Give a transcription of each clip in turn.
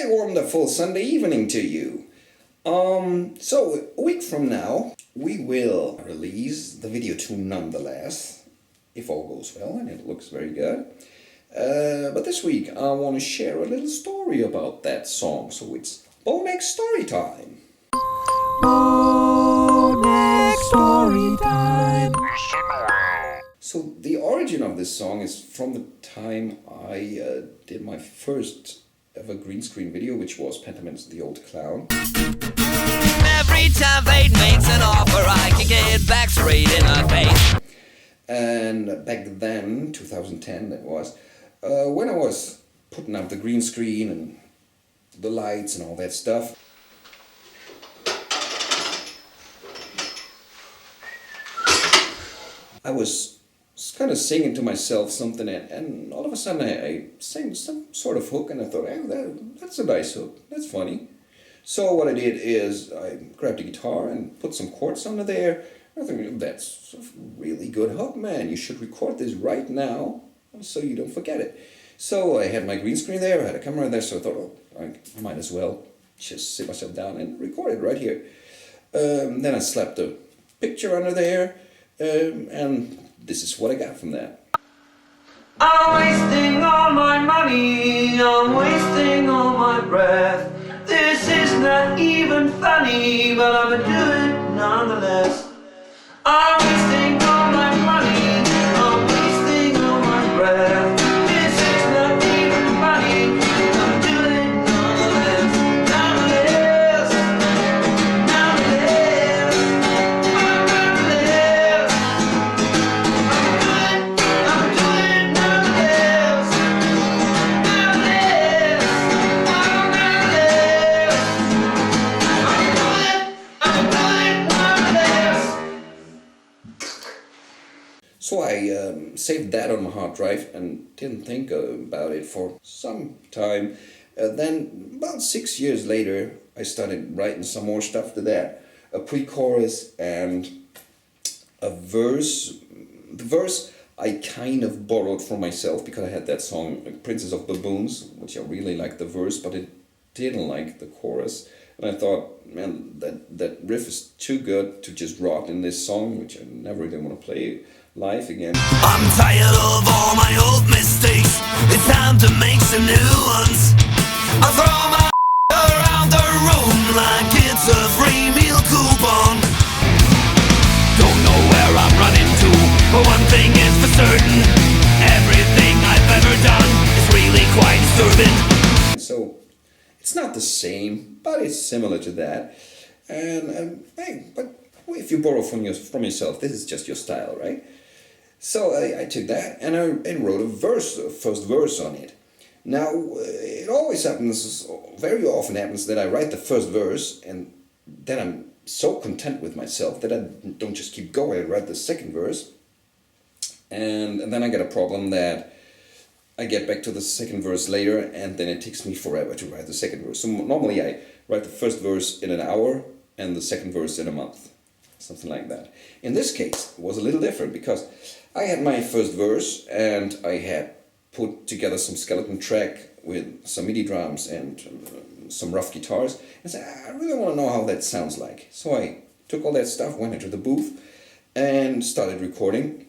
Very wonderful Sunday evening to you. So a week from now, we will release the video tune nonetheless, if all goes well, and it looks very good. But this week, I want to share a little story about that song, so it's Bowneck Storytime. Bowneck Storytime. So the origin of this song is from the time I did my first ever green screen video, which was Pentamin's The Old Clown. Every time fate makes an offer, I can get back straight in the face. And back then, 2010 that was, when I was putting up the green screen and the lights and all that stuff, I was kind of singing to myself something, and all of a sudden I sang some sort of hook, and I thought, hey, that's a nice hook, that's funny. So what I did is I grabbed a guitar and put some chords under there. I think that's a really good hook, man. You should record this right now so you don't forget it. So I had my green screen there, I had a camera there, so I thought, oh, I might as well just sit myself down and record it right here. Then I slapped a picture under there, and this is what I got from that. I'm wasting all my money, I'm wasting all my breath. This is not even funny, but I'ma do it nonetheless. I'm wasting all my money, I'm wasting all my breath. This is not even funny, but I'ma do it nonetheless. Nonetheless, nonetheless, nonetheless. I'ma do it nonetheless. Nonetheless, nonetheless. I'ma do it nonetheless. So I saved that on my hard drive and didn't think about it for some time. Then about 6 years later, I started writing some more stuff to that. A pre-chorus and a verse. The verse I kind of borrowed from myself because I had that song Princess of Baboons, which I really liked the verse, but I didn't like the chorus. And I thought, man, that riff is too good to just rot in this song, which I never really want to play live again. I'm tired of all my old mistakes. It's time to make some new ones. I throw my around the room like it's a free meal coupon. Don't know where I'm running to, but one thing is for certain: everything I've ever done is really quite disturbing. So it's not the same, but it's similar to that. And hey, but if you borrow from yourself, this is just your style, right? So I took that and I wrote a first verse on it. Now it always happens, very often happens that I write the first verse and then I'm so content with myself that I don't just keep going and write the second verse. And then I get a problem that I get back to the second verse later, and then it takes me forever to write the second verse. So normally I write the first verse in an hour and the second verse in a month, something like that. In this case, it was a little different because I had my first verse and I had put together some skeleton track with some MIDI drums and some rough guitars. And I said, I really want to know how that sounds like. So I took all that stuff, went into the booth and started recording.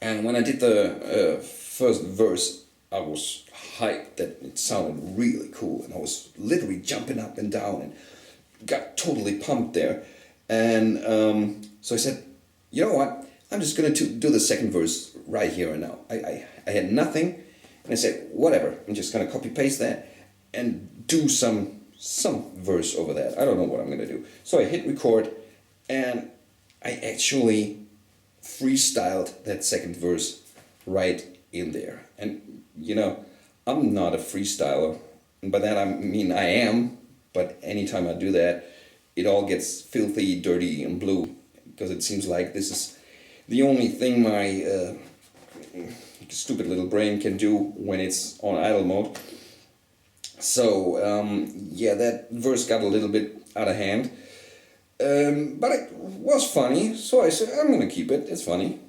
And when I did the first verse, I was hyped that it sounded really cool, and I was literally jumping up and down and got totally pumped there. And so I said, you know what, I'm just going to do the second verse right here and now. I had nothing, and I said, whatever, I'm just going to copy paste that and do some verse over that. I don't know what I'm going to do. So I hit record, and I actually freestyled that second verse right in there. And you know, I'm not a freestyler, and by that I mean I am, but anytime I do that, it all gets filthy, dirty, and blue, because it seems like this is the only thing my stupid little brain can do when it's on idle mode. So yeah, that verse got a little bit out of hand, but it was funny, so I said, I'm gonna keep it, it's funny.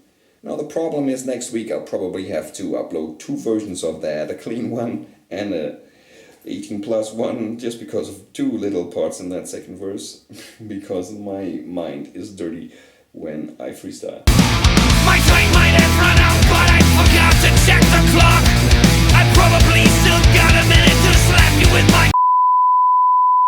Now the problem is next week I'll probably have to upload 2 versions of that, a clean one and a 18 plus 1 just because of two little parts in that second verse, because my mind is dirty when I freestyle. My